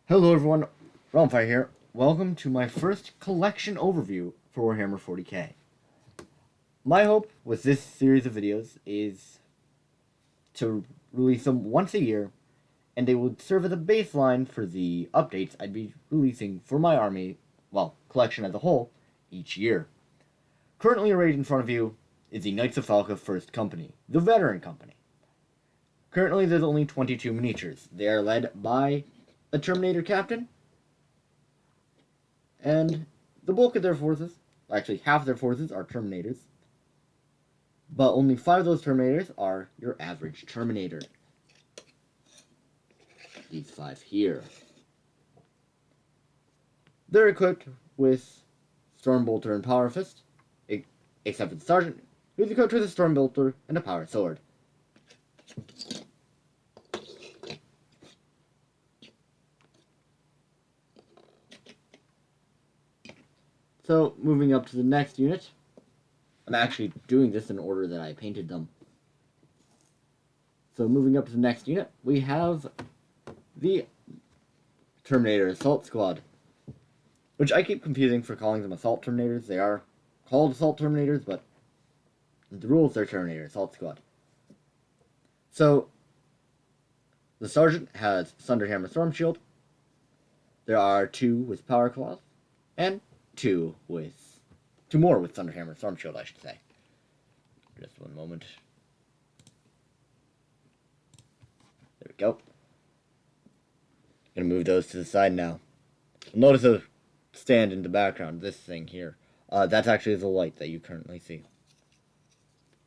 Hello everyone, Realmfire here. Welcome to my first collection overview for Warhammer 40k. My hope with this series of videos is to release them once a year, and they would serve as a baseline for the updates I'd be releasing for my army, collection as a whole, each year. Currently arrayed in front of you is the Knights of Falcon 1st Company, the Veteran Company. Currently there's only 22 miniatures. They are led by a Terminator captain, and the bulk of their forces, actually half of their forces, are Terminators, but only 5 of those Terminators are your average Terminator. These 5 here. They're equipped with Stormbolter and Power Fist, except for the Sergeant, who's equipped with a Stormbolter and a Power Sword. So, moving up to the next unit. I'm actually doing this in order that I painted them. So, moving up to the next unit, we have the Terminator Assault Squad, which I keep confusing for calling them Assault Terminators. They are called Assault Terminators, but the rules are Terminator Assault Squad. So, the Sergeant has Thunderhammer Storm Shield. There are 2 with Power Claws, and 2 more with Thunderhammer Storm Shield, I should say. Just one moment. There we go. Gonna move those to the side now. Notice a stand in the background, this thing here. That's actually the light that you currently see.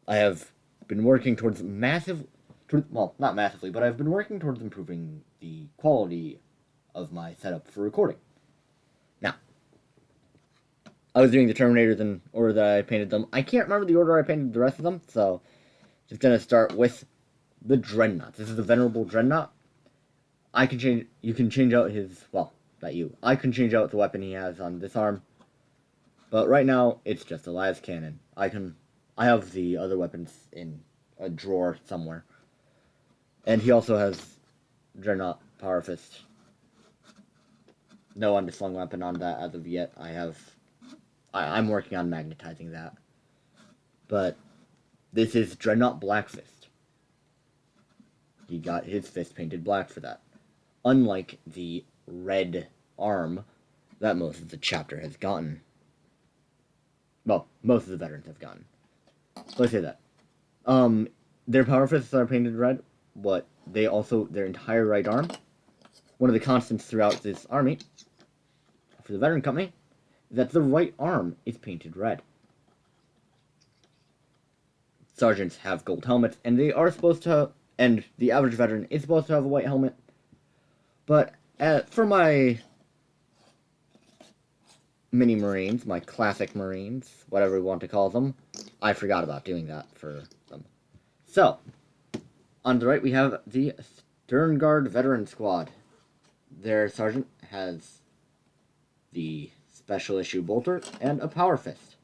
I have been working towards not massively, but I've been working towards improving the quality of my setup for recording. Now, I was doing the Terminators in order that I painted them. I can't remember the order I painted the rest of them, so just gonna start with the Dreadnought. This is the Venerable Dreadnought. You can change out his, not you. I can change out the weapon he has on this arm. But right now, it's just a las cannon. I have the other weapons in a drawer somewhere. And he also has Dreadnought Power Fist. No underslung weapon on that as of yet. I'm working on magnetizing that. But this is Dreadnought Black Fist. He got his fist painted black for that. Unlike the red arm that most of the chapter has gotten. Well, most of the veterans have gotten. Let's say that. Their power fists are painted red, but their entire right arm, one of the constants throughout this army, for the veteran company, that the right arm is painted red. Sergeants have gold helmets, and they are supposed to, and the average veteran is supposed to have a white helmet. But for my mini Marines, my classic Marines, whatever we want to call them, I forgot about doing that for them. So, on the right we have the Stern Guard Veteran Squad. Their sergeant has the special issue bolter and a power fist.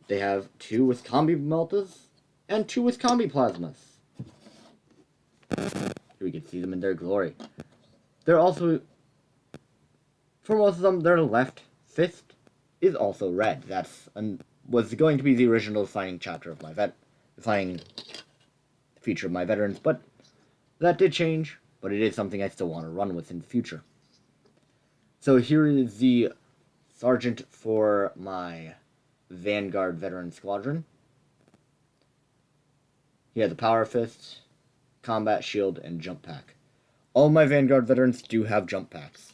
They have 2 with combi meltas and 2 with combi plasmas. We can see them in their glory. They're also, for most of them, their left fist is also red. Was going to be the original defining chapter of my defining feature of my veterans, but that did change. But it is something I still want to run with in the future. So here is the sergeant for my Vanguard Veteran Squadron. He has a Power Fist, Combat Shield, and Jump Pack. All my Vanguard veterans do have jump packs.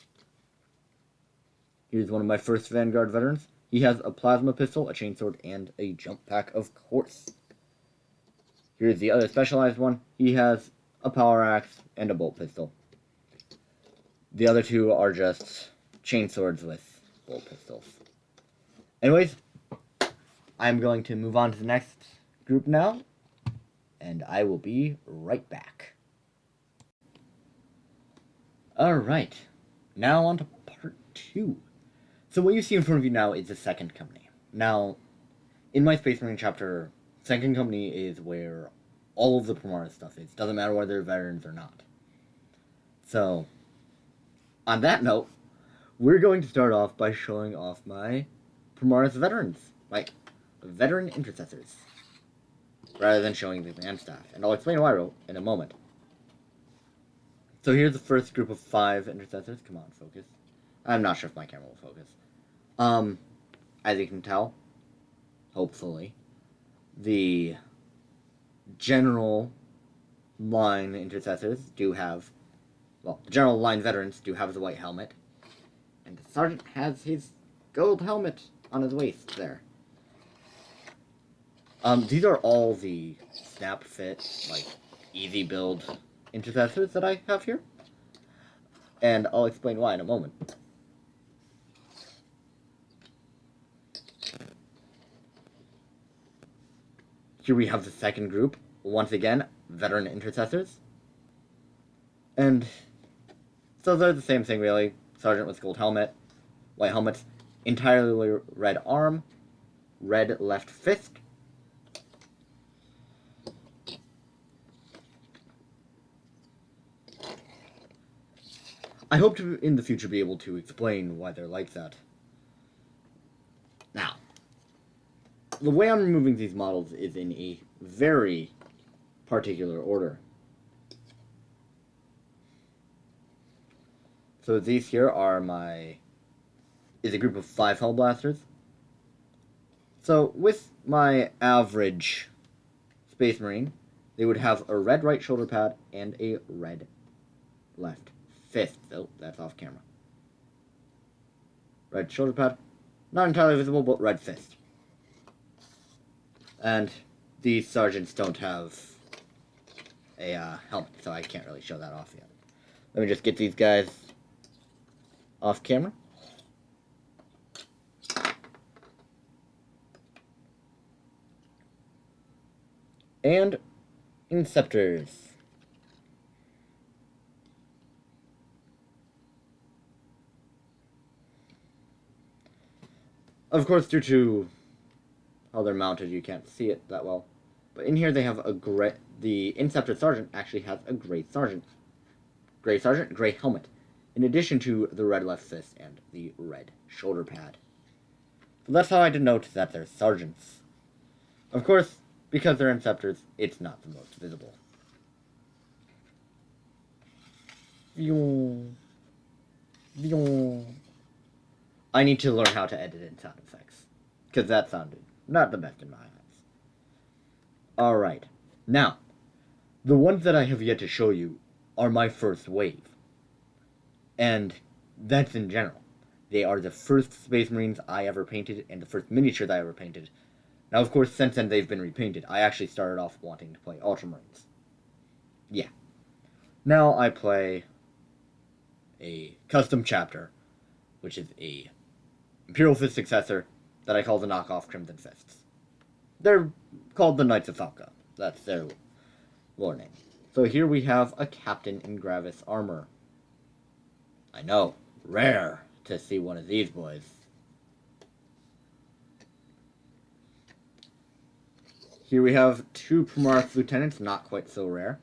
Here's one of my first Vanguard veterans. He has a Plasma Pistol, a Chainsword, and a Jump Pack, of course. Here's the other specialized one. He has a Power Axe and a Bolt Pistol. The other 2 are just Chainswords with Bolt Pistols. Anyways, I'm going to move on to the next group now, and I will be right back. Alright, now on to part 2. So what you see in front of you now is the 2nd Company. Now, in my Space Marine chapter, 2nd Company is where all of the Primara stuff is. Doesn't matter whether they're veterans or not. So, on that note, we're going to start off by showing off my Primaris veterans, my veteran intercessors, rather than showing the man staff, and I'll explain why in a moment. So here's the first group of 5 intercessors. Come on, focus. I'm not sure if my camera will focus. As you can tell, hopefully, the general line intercessors do have, well, the general line veterans do have the white helmet, and the sergeant has his gold helmet on his waist there. These are all the snap fit, like, easy build intercessors that I have here, and I'll explain why in a moment. Here we have the second group, once again, veteran intercessors. And so they're the same thing, really. Sergeant with gold helmet, white helmets, entirely red arm, red left fist. I hope to, in the future, be able to explain why they're like that. Now, the way I'm removing these models is in a very particular order. So these here are is a group of 5 Hellblasters. So with my average Space Marine, they would have a red right shoulder pad and a red left fist. Oh, that's off camera. Red shoulder pad, not entirely visible, but red fist. And these sergeants don't have a helmet, so I can't really show that off yet. Let me just get these guys off camera. And Inceptors. Of course, due to how they're mounted, you can't see it that well. But in here they have the Inceptor Sergeant actually has a gray sergeant, gray helmet, in addition to the red left fist and the red shoulder pad. So that's how I denote that they're sergeants. Of course, because they're Inceptors, it's not the most visible. I need to learn how to edit in sound effects, because that sounded not the best in my eyes. Alright, now, the ones that I have yet to show you are my first wave. And that's in general. They are the first Space Marines I ever painted, and the first miniature that I ever painted. Now, of course, since then they've been repainted. I actually started off wanting to play Ultramarines. Yeah. Now I play a custom chapter, which is a Imperial Fist successor that I call the knockoff Crimson Fists. They're called the Knights of Falcon. That's their lore name. So here we have a Captain in Gravis armor. I know, rare to see one of these boys. Here we have 2 Primaris Lieutenants, not quite so rare.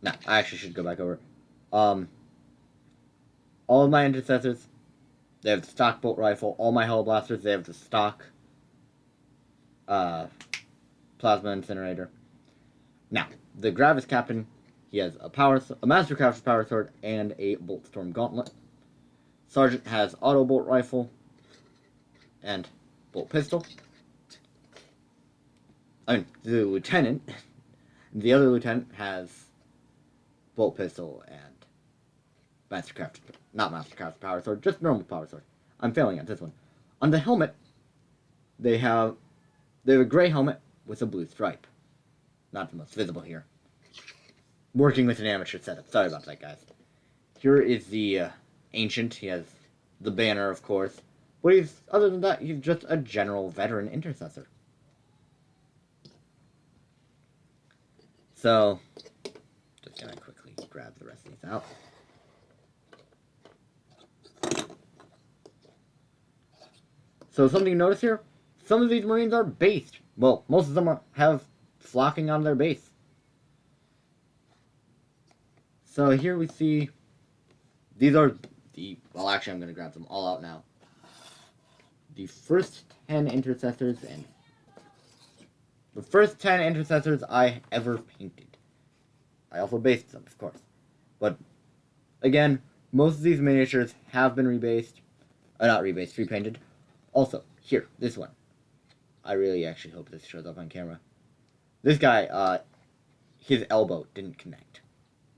No, I actually should go back over. All of my Intercessors, they have the stock bolt rifle. All my Hellblasters, they have the stock plasma incinerator. Now, the Gravis Captain, he has a Mastercraft's power sword and a Bolt Storm gauntlet. Sergeant has auto bolt rifle and bolt pistol. I mean, the lieutenant, the other lieutenant has bolt pistol and not Mastercraft's power sword, just normal power sword. I'm failing at this one. On the helmet, they have a gray helmet with a blue stripe. Not the most visible here. Working with an amateur setup. Sorry about that, guys. Here is the Ancient. He has the banner, of course. But other than that, he's just a general veteran intercessor. So, just gonna quickly grab the rest of these out. So something you notice here, some of these Marines are based. Well, most of them have flocking on their base. So here we see, these are the, well actually I'm going to grab them all out now. The first 10 Intercessors, and the first 10 Intercessors I ever painted. I also based them, of course. But, again, most of these miniatures have been rebased. Not rebased, repainted. Also, here, this one. I really actually hope this shows up on camera. This guy, his elbow didn't connect.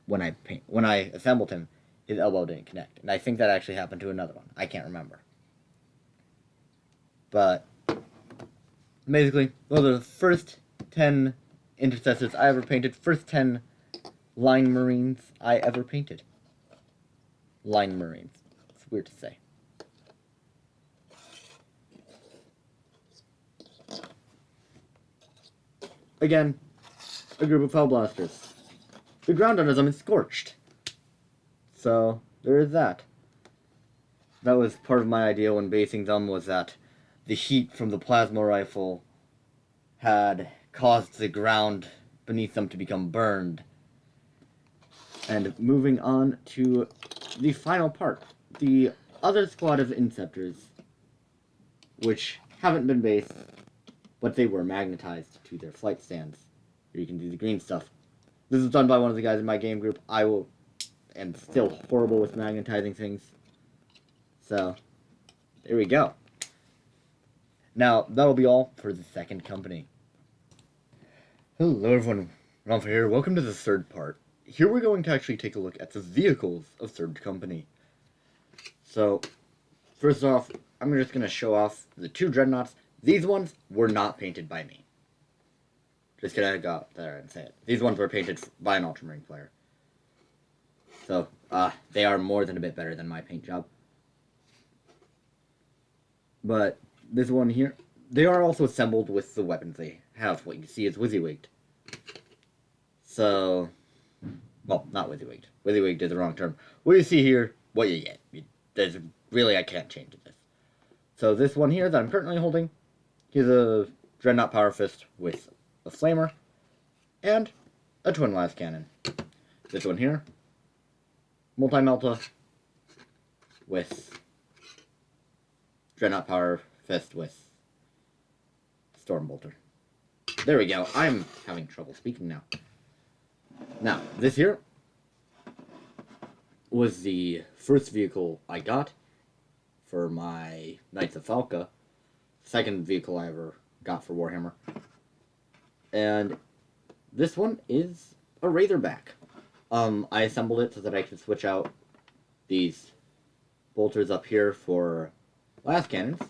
When I assembled him, his elbow didn't connect. And I think that actually happened to another one. I can't remember. But, basically, those are the first 10 Intercessors I ever painted. First 10 Line Marines I ever painted. Line Marines. It's weird to say. Again, a group of Hellblasters. The ground under them is scorched. So, there is that. That was part of my idea when basing them, was that the heat from the plasma rifle had caused the ground beneath them to become burned. And moving on to the final part. The other squad of Inceptors, which haven't been based, but they were magnetized to their flight stands. Here you can do the green stuff. This is done by one of the guys in my game group. I am still horrible with magnetizing things. So, there we go. Now, that'll be all for the second company. Hello everyone, Realmfire here. Welcome to the third part. Here we're going to actually take a look at the vehicles of third company. So, first off, I'm just going to show off the two Dreadnoughts. These ones were not painted by me. Just gonna go out there and say it. These ones were painted by an Ultramarine player. So, they are more than a bit better than my paint job. But, this one here, they are also assembled with the weapons they have. What you see is WYSIWYG'd. So, well, not WYSIWYG'd. WYSIWYG'd is the wrong term. What you see here, what you get. There's really, I can't change this. So this one here that I'm currently holding, he's a Dreadnought Power Fist with a Flamer and a Twin Las Cannon. This one here, Multi-Melta with Dreadnought Power Fist with Stormbolter. There we go. I'm having trouble speaking now. Now, this here was the first vehicle I got for my Knights of Falca. Second vehicle I ever got for Warhammer. And this one is a Razorback. I assembled it so that I could switch out these bolters up here for las cannons.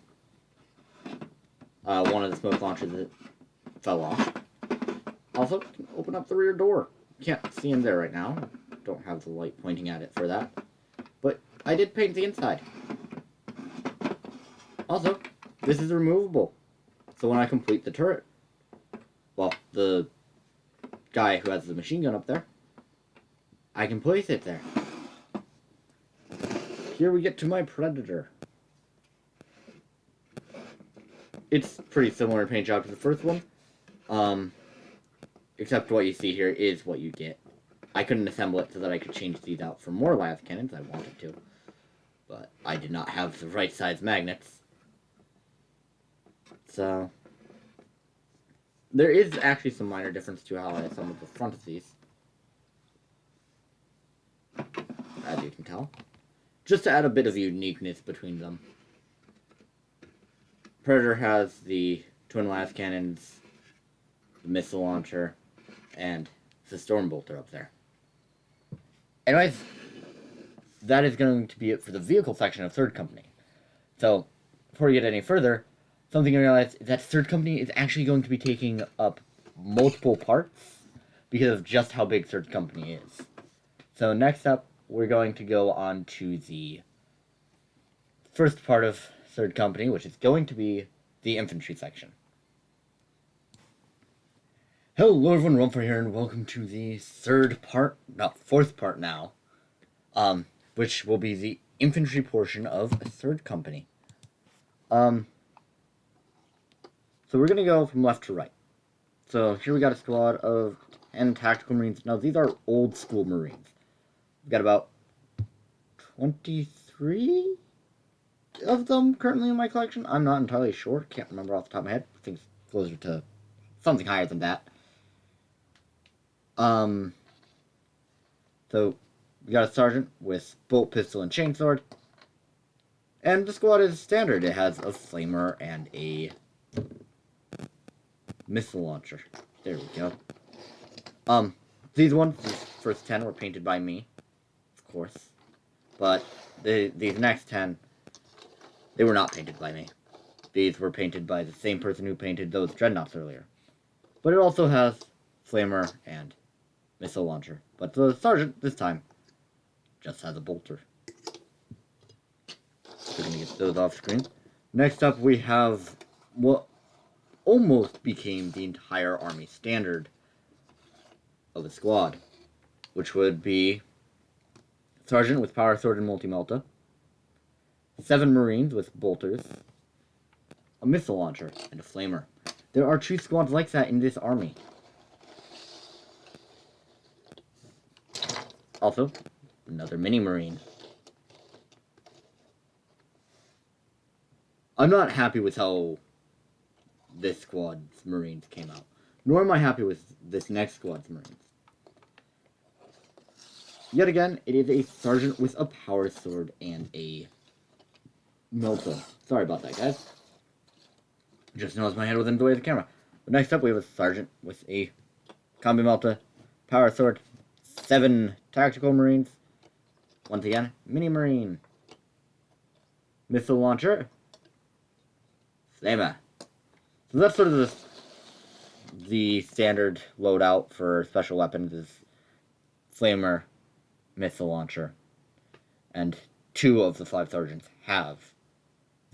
One of the smoke launchers that fell off. Also, can open up the rear door. Can't see in there right now. Don't have the light pointing at it for that. But I did paint the inside. Also, this is removable. So when I complete the turret, well, the guy who has the machine gun up there, I can place it there. Here we get to my Predator. It's pretty similar in paint job to the first one. Except what you see here is what you get. I couldn't assemble it so that I could change these out for more las cannons. I wanted to. But I did not have the right size magnets. So, there is actually some minor difference to how I assembled the front of these. As you can tell. Just to add a bit of uniqueness between them. Predator has the twin las cannons, the missile launcher, and the Stormbolter up there. Anyways, that is going to be it for the vehicle section of Third Company. So, before we get any further, something I realized is that Third Company is actually going to be taking up multiple parts because of just how big Third Company is. So next up, we're going to go on to the first part of Third Company, which is going to be the Infantry section. Hello everyone, Realmfire here, and welcome to the fourth part now, which will be the Infantry portion of Third Company. So we're going to go from left to right. So here we got a squad of 10 Tactical Marines. Now these are old school Marines. We've got about 23 of them currently in my collection. I'm not entirely sure. Can't remember off the top of my head. I think it's closer to something higher than that. So we got a sergeant with bolt pistol and chainsword. And the squad is standard. It has a flamer and a missile launcher. There we go. These ones, these first 10 were painted by me, of course. But these next 10, they were not painted by me. These were painted by the same person who painted those Dreadnoughts earlier. But it also has flamer and missile launcher. But the sergeant, this time, just has a bolter. We're going to get those off screen. Next up, we have what almost became the entire army standard of the squad, which would be sergeant with power sword and multi-melta, 7 marines with bolters, a missile launcher, and a flamer. There are 2 squads like that in this army. Also, another mini marine. I'm not happy with how this squad's marines came out, nor am I happy with this next squad's marines. Yet again, it is a sergeant with a power sword and a melta. Sorry about that, guys. Just noticed my head was in the way of the camera. But next up, we have a sergeant with a combi melta, power sword, 7 tactical marines. Once again, mini marine, missile launcher, flamer. So that's sort of the standard loadout for special weapons is flamer, missile launcher, and 2 of the 5 sergeants have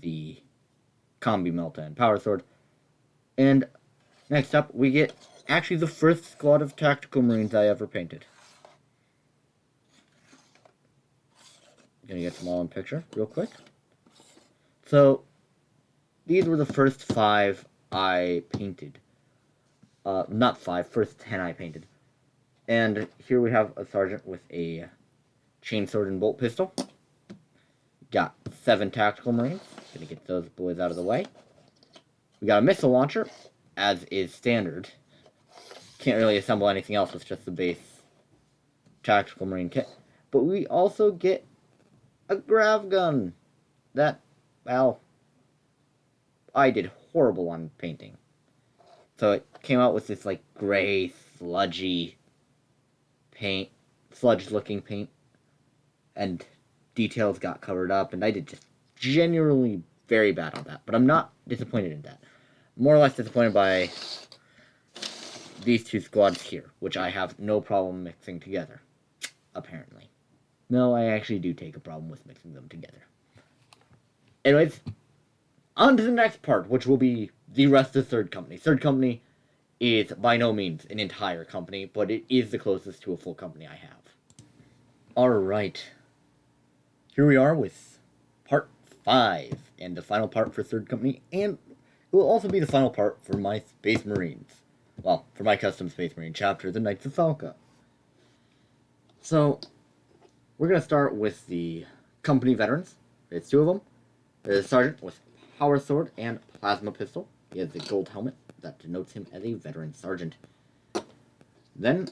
the combi melta and power sword. And next up, we get actually the first squad of tactical marines I ever painted. Gonna get them all in picture real quick. So these were the first 5 I painted. Not 5, first 10 I painted. And here we have a sergeant with a chainsword and bolt pistol. Got 7 tactical marines. Gonna get those boys out of the way. We got a missile launcher, as is standard. Can't really assemble anything else with just the base tactical marine kit. But we also get a grav gun. That, well, I did horrible on painting. So it came out with this, like, gray, sludgy paint, sludge-looking paint, and details got covered up, and I did just genuinely very bad on that. But I'm not disappointed in that. More or less disappointed by these 2 squads here, which I have no problem mixing together, apparently. No, I actually do take a problem with mixing them together. Anyways, on to the next part, which will be the rest of Third Company. Third Company is by no means an entire company, but it is the closest to a full company I have. Alright. Here we are with part 5, and the final part for Third Company, and it will also be the final part for my Space Marines. Well, for my custom Space Marine chapter, the Knights of Falcon. So, we're going to start with the company veterans. There's 2 of them. There's a sergeant with power sword and plasma pistol. He has the gold helmet that denotes him as a veteran sergeant. Then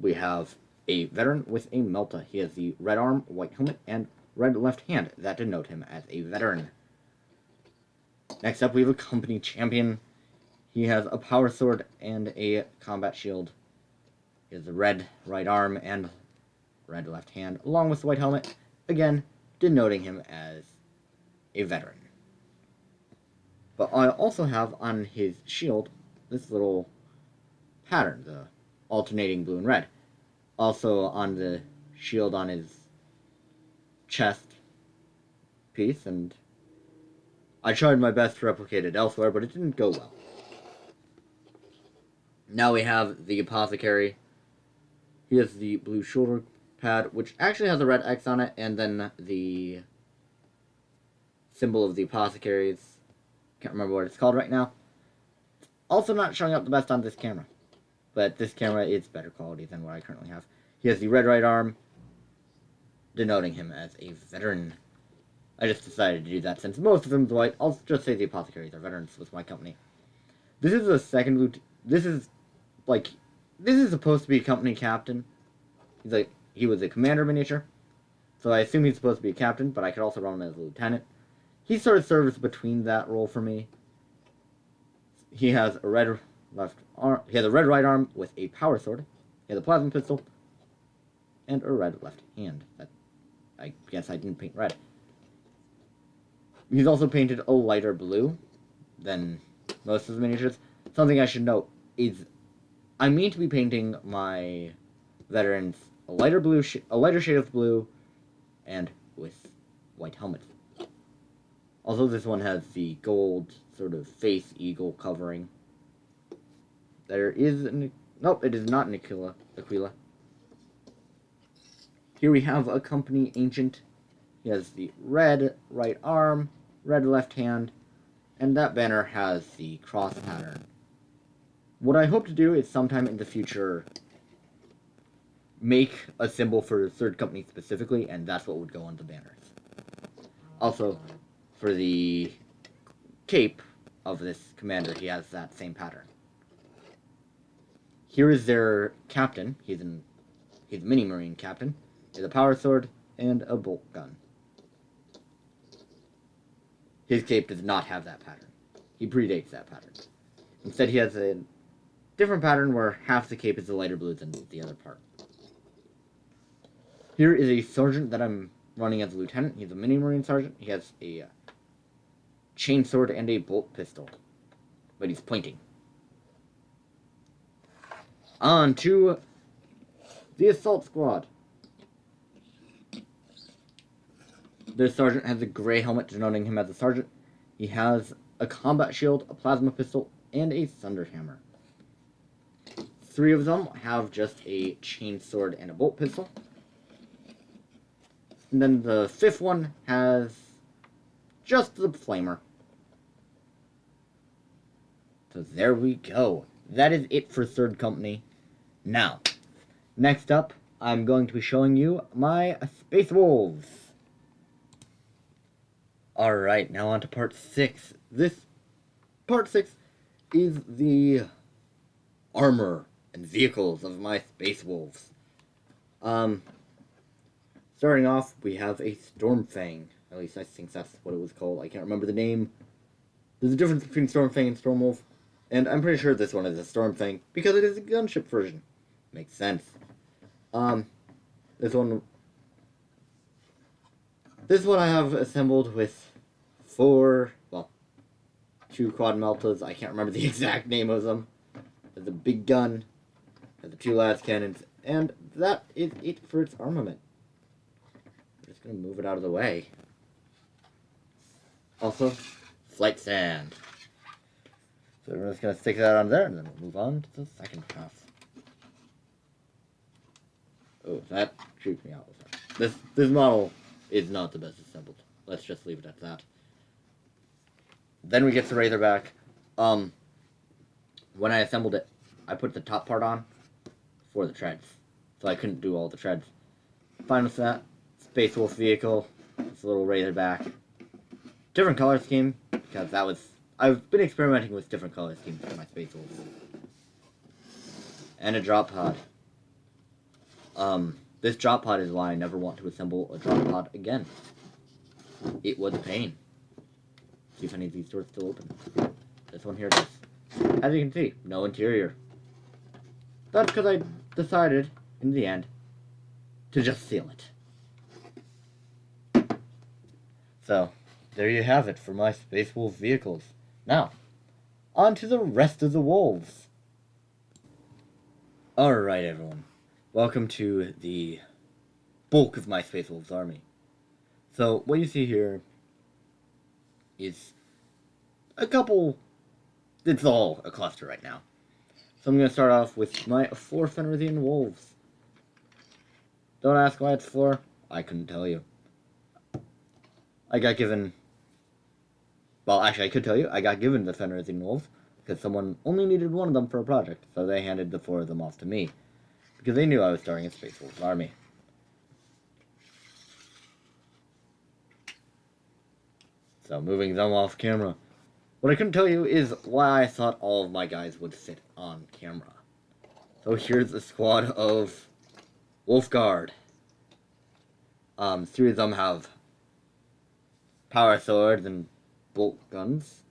we have a veteran with a melta. He has the red arm, white helmet, and red left hand that denote him as a veteran. Next up, we have a company champion. He has a power sword and a combat shield. He has a red right arm and red left hand, along with the white helmet, again, denoting him as a veteran. But I also have on his shield this little pattern, the alternating blue and red. Also on the shield on his chest piece, and I tried my best to replicate it elsewhere, but it didn't go well. Now we have the Apothecary. He has the blue shoulder pad, which actually has a red X on it, and then the symbol of the Apothecaries. Can't remember what it's called right now. Also not showing up the best on this camera, but this camera is better quality than what I currently have. He has the red right arm, denoting him as a veteran. I just decided to do that since most of them's white. I'll just say the Apothecaries are veterans with my company. This is the second this is supposed to be company captain. He was a commander miniature, so I assume he's supposed to be a captain, but I could also run him as a lieutenant. He sort of serves between that role for me. He has a red left arm. He has a red right arm with a power sword. He has a plasma pistol and a red left hand. I guess I didn't paint red. He's also painted a lighter blue than most of the miniatures. Something I should note is I mean to be painting my veterans a lighter shade of blue, and with white helmets. Also, this one has the gold sort of face eagle covering. There is nope, it is not an Aquila. Here we have a company ancient. He has the red right arm, red left hand, and that banner has the cross pattern. What I hope to do is sometime in the future make a symbol for third company specifically, and that's what would go on the banners. Also, for the cape of this commander, he has that same pattern. Here is their captain. He's a mini marine captain. He has a power sword and a bolt gun. His cape does not have that pattern. He predates that pattern. Instead, he has a different pattern where half the cape is the lighter blue than the other part. Here is a sergeant that I'm running as a lieutenant. He's a mini marine sergeant. He has a chainsword and a bolt pistol, but he's pointing. On to the assault squad. This sergeant has a gray helmet denoting him as a sergeant. He has a combat shield, a plasma pistol, and a thunderhammer. 3 of them have just a chainsword and a bolt pistol. And then the 5th one has just the flamer. So there we go. That is it for third company. Now, next up, I'm going to be showing you my Space Wolves. Alright, now on to part 6. This part 6 is the armor and vehicles of my Space Wolves. Starting off, we have a Stormfang. At least I think that's what it was called. I can't remember the name. There's a difference between Stormfang and Stormwolf, and I'm pretty sure this one is a Stormfang because it is a gunship version. Makes sense. This one I have assembled with 2 quad meltas. I can't remember the exact name of them. There's a big gun, there's the 2 las cannons, and that is it for its armament. I'm just gonna move it out of the way. Also, flight stand. So we're just gonna stick that on there, and then we'll move on to the second half. Oh, that creeped me out. This model is not the best assembled. Let's just leave it at that. Then we get to Razorback. When I assembled it, I put the top part on for the treads, so I couldn't do all the treads. Final set, Space Wolf vehicle. It's a little Razorback. Different color scheme, because I've been experimenting with different color schemes for my Space Wolves. And a drop pod. This drop pod is why I never want to assemble a drop pod again. It was a pain. See if any of these doors still open. This one here does. As you can see, no interior. That's because I decided, in the end, to just seal it. So, there you have it for my Space Wolf vehicles. Now, on to the rest of the wolves. Alright everyone, welcome to the bulk of my Space Wolves army. So, what you see here is it's all a cluster right now. So I'm going to start off with my 4 Fenrithian wolves. Don't ask why it's 4, I couldn't tell you. I could tell you, I got given the Fenrithian wolves because someone only needed 1 of them for a project, so they handed the 4 of them off to me, because they knew I was starting a Space Wolves army. So, moving them off camera. What I couldn't tell you is why I thought all of my guys would fit on camera. So here's a squad of Wolf Guard. 3 of them have power swords and bolt guns.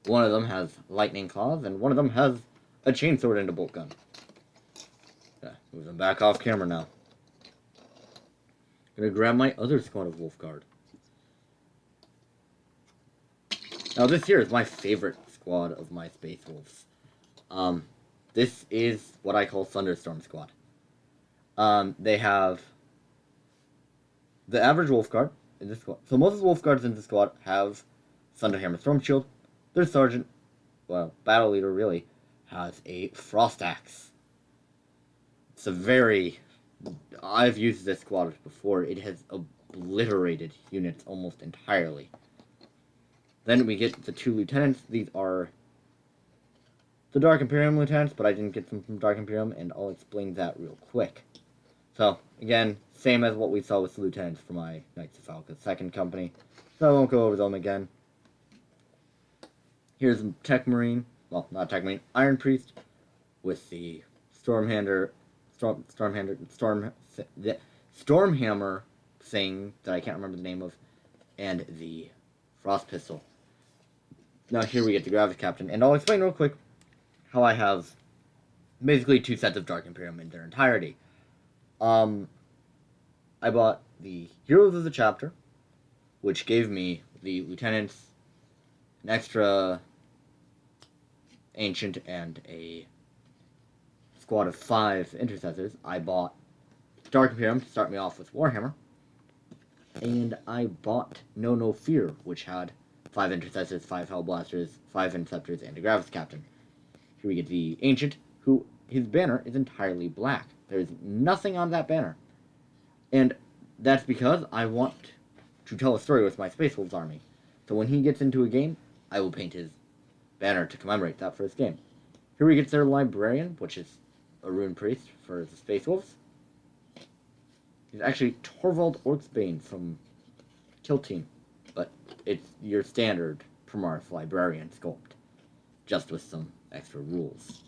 1 of them has lightning claws, and 1 of them has a chainsword and a bolt gun. Yeah, move them back off camera now. Gonna grab my other squad of Wolf Guard. Now this here is my favorite squad of my Space Wolves. This is what I call Thunderstorm Squad. They have the average Wolf Guard in this squad. So most of the Wolf Guards in the squad have Thunderhammer Storm Shield. Their sergeant, well, battle leader really, has a Frost Axe. It's a very... I've used this squad before. It has obliterated units almost entirely. Then we get the 2 lieutenants. These are the Dark Imperium lieutenants, but I didn't get them from Dark Imperium, and I'll explain that real quick. So, again, same as what we saw with the lieutenants for my Knights of Falcon 2nd company, so I won't go over them again. Here's a Tech Marine, well, not Tech Marine, Iron Priest, with the Stormhammer thing that I can't remember the name of, and the Frost Pistol. Now here we get the Gravis Captain, and I'll explain real quick how I have basically 2 sets of Dark Imperium in their entirety. I bought the Heroes of the Chapter, which gave me the Lieutenants, an extra Ancient, and a squad of 5 Intercessors. I bought Dark Imperium to start me off with Warhammer, and I bought No Fear, which had 5 Intercessors, 5 Hellblasters, 5 Inceptors, and a Gravis Captain. Here we get the Ancient, who, his banner is entirely black. There's nothing on that banner. And that's because I want to tell a story with my Space Wolves army. So when he gets into a game, I will paint his banner to commemorate that first game. Here we get their Librarian, which is a Rune Priest for the Space Wolves. He's actually Torvald Orcsbane from Kill Team, but it's your standard Primarch Librarian sculpt, just with some extra rules.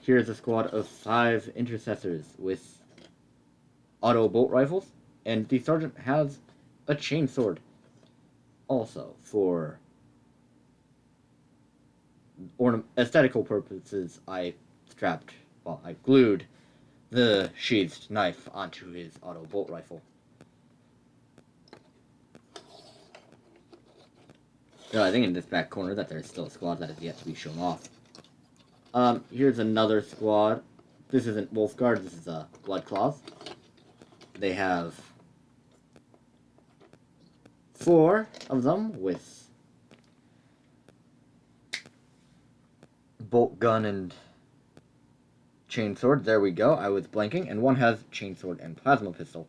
Here's a squad of 5 Intercessors with auto bolt rifles, and the sergeant has a chainsword. Also, for aesthetical purposes, I glued the sheathed knife onto his auto bolt rifle. So I think in this back corner that there's still a squad that is yet to be shown off. Here's another squad. This isn't Wolf Guard, this is Blood Claws. They have 4 of them with bolt gun and chainsword. There we go, I was blanking. And 1 has chainsword and plasma pistol.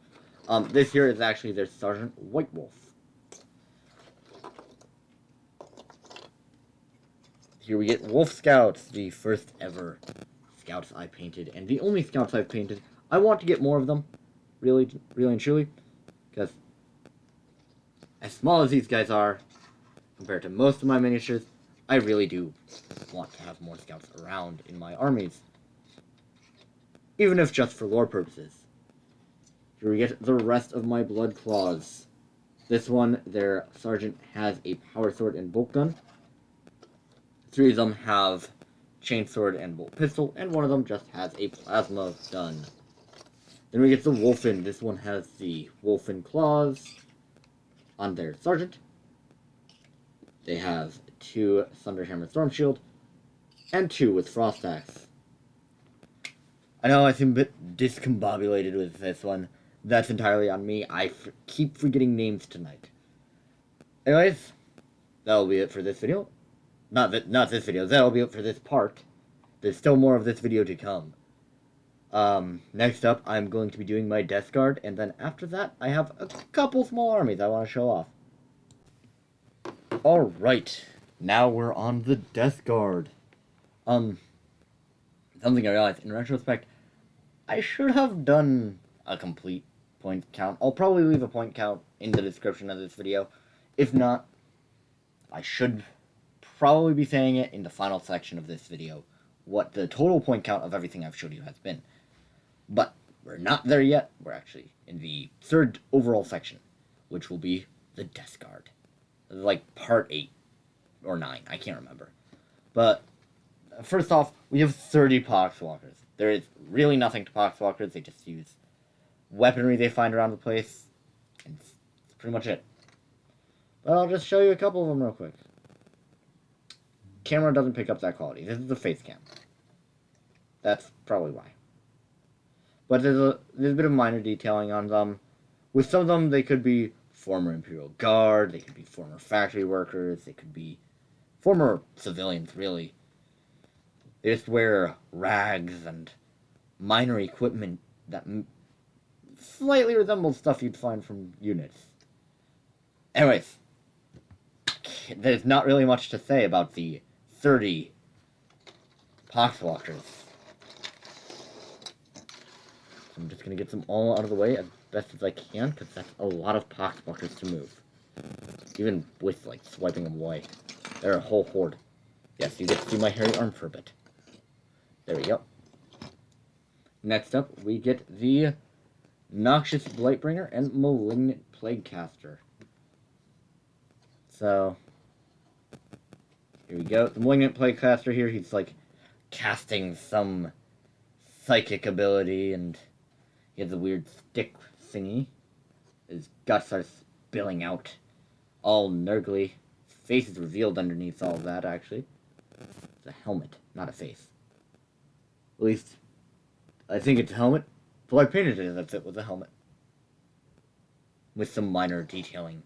This here is actually their Sergeant White Wolf. Here we get Wolf Scouts, the first ever Scouts I painted, and the only Scouts I've painted. I want to get more of them, really and truly, because as small as these guys are, compared to most of my miniatures, I really do want to have more Scouts around in my armies, even if just for lore purposes. Here we get the rest of my Blood Claws. This one, their Sergeant has a power sword and bolt gun. 3 of them have chainsword and bolt pistol, and 1 of them just has a plasma gun. Then we get the Wolfen. This one has the Wolfen claws on their sergeant. They have 2 Thunderhammer Storm Shield, and 2 with Frost Axe. I know I seem a bit discombobulated with this one. That's entirely on me. I keep forgetting names tonight. Anyways, that'll be it for this video. Not this video, that'll be it for this part. There's still more of this video to come. Next up, I'm going to be doing my Death Guard, and then after that, I have a couple small armies I want to show off. Alright, now we're on the Death Guard. Something I realized, in retrospect, I should have done a complete point count. I'll probably leave a point count in the description of this video. If not, I should probably be saying it in the final section of this video, what the total point count of everything I've showed you has been. But we're not there yet. We're actually in the third overall section, which will be the Death Guard. Like part 8 or 9, I can't remember. But first off, we have 30 Pox Walkers. There is really nothing to Pox Walkers. They just use weaponry they find around the place, and that's pretty much it. But I'll just show you a couple of them real quick. Camera doesn't pick up that quality. This is the face cam. That's probably why. But there's a bit of minor detailing on them. With some of them, they could be former Imperial Guard, they could be former factory workers, they could be former civilians, really. They just wear rags and minor equipment that slightly resembles stuff you'd find from units. Anyways, there's not really much to say about the 30 Pox Walkers. I'm just going to get them all out of the way as best as I can, because that's a lot of Pox Walkers to move. Even with, like, swiping them away. They're a whole horde. Yes, you get to see my hairy arm for a bit. There we go. Next up, we get the Noxious Blightbringer and Malignant Plaguecaster. So, here we go. The Malignant Plaguecaster here, he's, like, casting some psychic ability, and he has a weird stick thingy. His guts are spilling out, all nurgly. His face is revealed underneath all of that, actually. It's a helmet, not a face. At least, I think it's a helmet, but I painted it as if it was a helmet. With some minor detailing.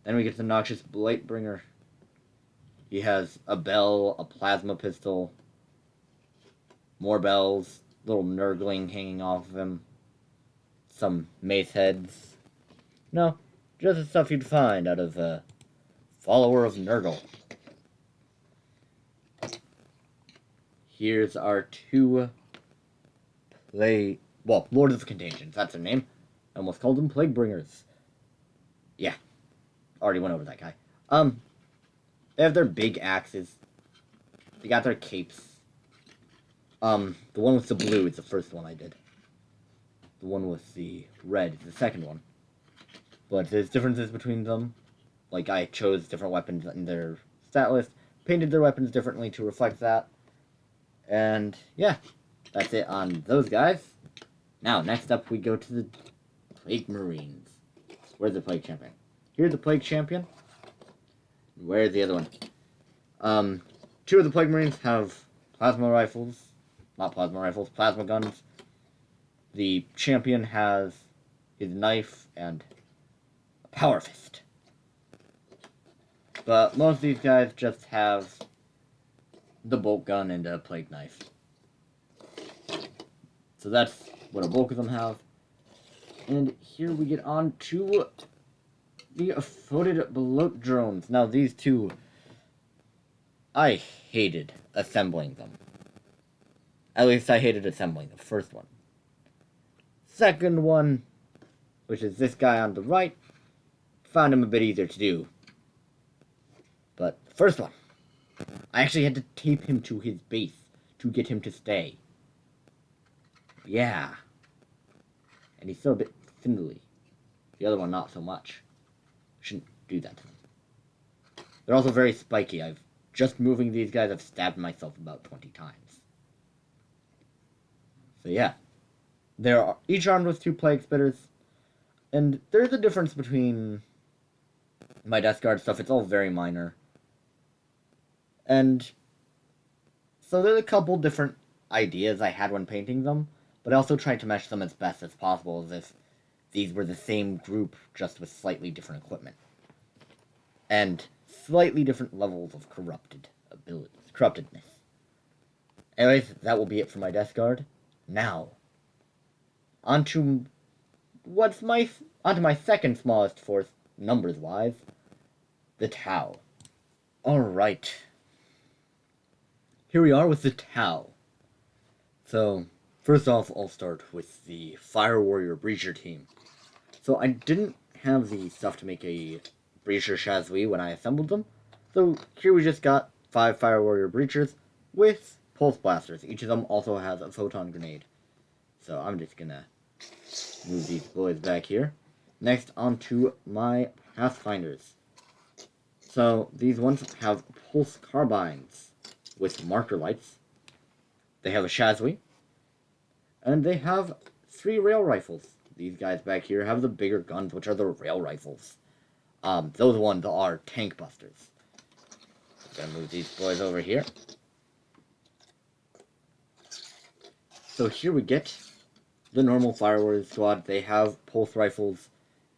Then we get the Noxious Blightbringer. He has a bell, a plasma pistol, more bells, little nurgling hanging off of him, some mace heads. No, just the stuff you'd find out of a follower of Nurgle. Here's our two Lords of Contentions, that's their name. I almost called them Plaguebringers. Yeah, already went over that guy. They have their big axes. They got their capes. The one with the blue is the first one I did. The one with the red is the second one. But there's differences between them. Like, I chose different weapons in their stat list, painted their weapons differently to reflect that. And, yeah, that's it on those guys. Now, next up, we go to the Plague Marines. Where's the Plague Champion? Here's the Plague Champion. Where's the other one? Two of the Plague Marines have plasma rifles. Not plasma rifles, plasma guns. The champion has his knife and a power fist. But most of these guys just have the bolt gun and a plague knife. So that's what a bulk of them have. And here we get on to the Affoded Bloat Drones. Now these two, I hated assembling them. At least I hated assembling the first one. Second one, which is this guy on the right, found him a bit easier to do. But the first one, I actually had to tape him to his base to get him to stay. Yeah. And he's still a bit spindly. The other one, not so much. Shouldn't do that to them. They're also very spiky. Just moving these guys, I've stabbed myself about 20 times. So yeah. They're each armed with 2 Plague Spitters. And there's a difference between my Death Guard stuff. It's all very minor. And so there's a couple different ideas I had when painting them, but I also tried to mesh them as best as possible, as if these were the same group, just with slightly different equipment. And slightly different levels of corruptedness. Anyways, that will be it for my Death Guard. Now, onto my second smallest force, numbers-wise, the Tau. Alright. Here we are with the Tau. So, First off, I'll start with the Fire Warrior Breacher team. So I didn't have the stuff to make a Breacher Shazwi when I assembled them. So here we just got 5 Fire Warrior Breachers with Pulse Blasters. Each of them also has a Photon Grenade. So I'm just gonna move these boys back here. Next, on to my Pathfinders. So these ones have Pulse Carbines with Marker Lights. They have a Shazwi. And they have 3 Rail Rifles. These guys back here have the bigger guns, which are the Rail Rifles. Those ones are Tank Busters. Gonna move these boys over here. So here we get the normal Fire Warrior squad. They have Pulse Rifles.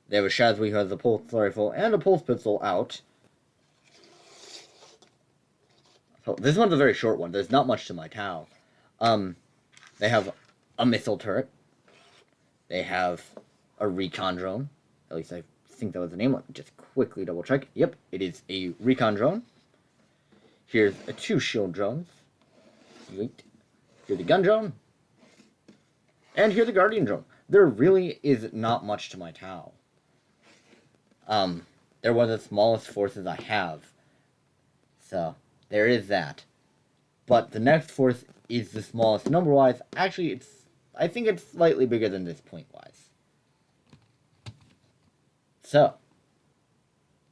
They have a Shazwi who has a Pulse Rifle and a Pulse Pistol out. So this one's a very short one. There's not much to my Tau. They have a missile turret. They have a recon drone. At least I think that was the name. Let me just quickly double check. Yep, it is a recon drone. Here's 2 shield drones. Wait. Here's the gun drone. And here's the guardian drone. There really is not much to my Tau. They're one of the smallest forces I have. So, there is that. But the next force is the smallest number-wise. Actually, I think it's slightly bigger than this point-wise. So,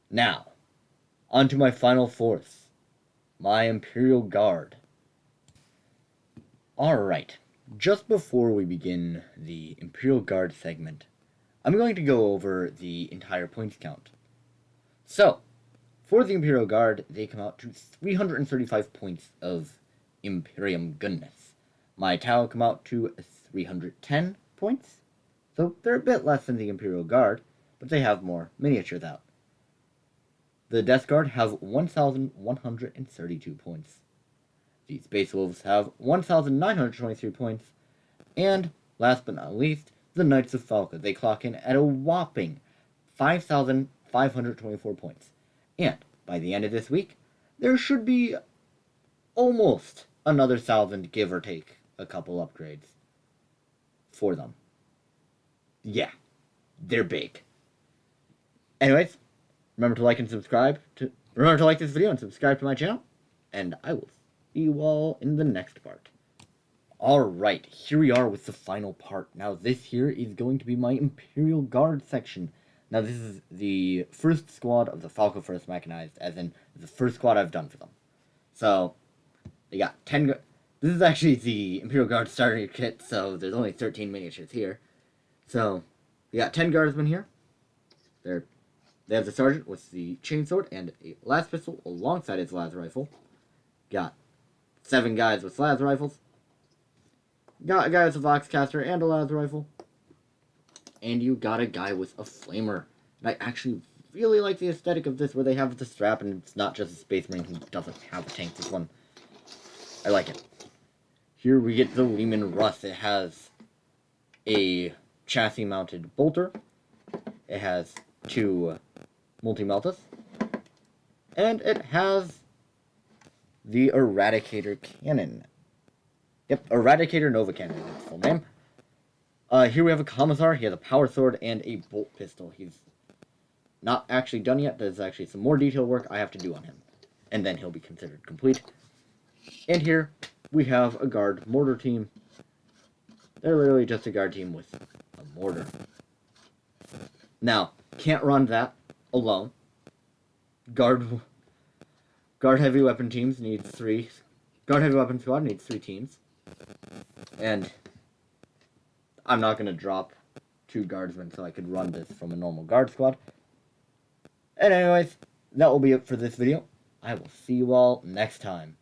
now, on to my final force. My Imperial Guard. Alright, just before we begin the Imperial Guard segment, I'm going to go over the entire points count. So, for the Imperial Guard, they come out to 335 points of Imperium goodness. My Tau come out to 310 points, so they're a bit less than the Imperial Guard, but they have more miniatures out. The Death Guard have 1,132 points. The Space Wolves have 1,923 points, and last but not least, the Knights of Falcon. They clock in at a whopping 5,524 points. And by the end of this week, there should be almost another 1,000, give or take a couple upgrades for them. Yeah, they're big. Anyways, remember to like and subscribe. Remember to like this video and subscribe to my channel. And I will see you all in the next part. Alright, here we are with the final part. Now this here is going to be my Imperial Guard section. Now this is the first squad of the Falca First Mechanized, as in the first squad I've done for them. So, they got 10... This is actually the Imperial Guard starter kit, so there's only 13 miniatures here. So, we got 10 guardsmen here. They have the sergeant with the chainsword and a las pistol alongside his las rifle. Got 7 guys with las rifles. Got a guy with a Plaguecaster and a las rifle. And you got a guy with a flamer. And I actually really like the aesthetic of this, where they have the strap and it's not just a Space Marine who doesn't have a tank. This one, I like it. Here we get the Leman Russ. It has a chassis-mounted bolter. It has 2 multi-meltas. And it has the Eradicator Cannon. Yep, Eradicator Nova Cannon is its full name. Here we have a Commissar. He has a power sword and a bolt pistol. He's not actually done yet. There's actually some more detail work I have to do on him. And then he'll be considered complete. And here we have a guard mortar team. They're literally just a guard team with a mortar. Now, can't run that alone. Guard heavy weapon teams need 3. Guard heavy weapon squad needs 3 teams. And I'm not going to drop 2 guardsmen so I could run this from a normal guard squad. And anyways, that will be it for this video. I will see you all next time.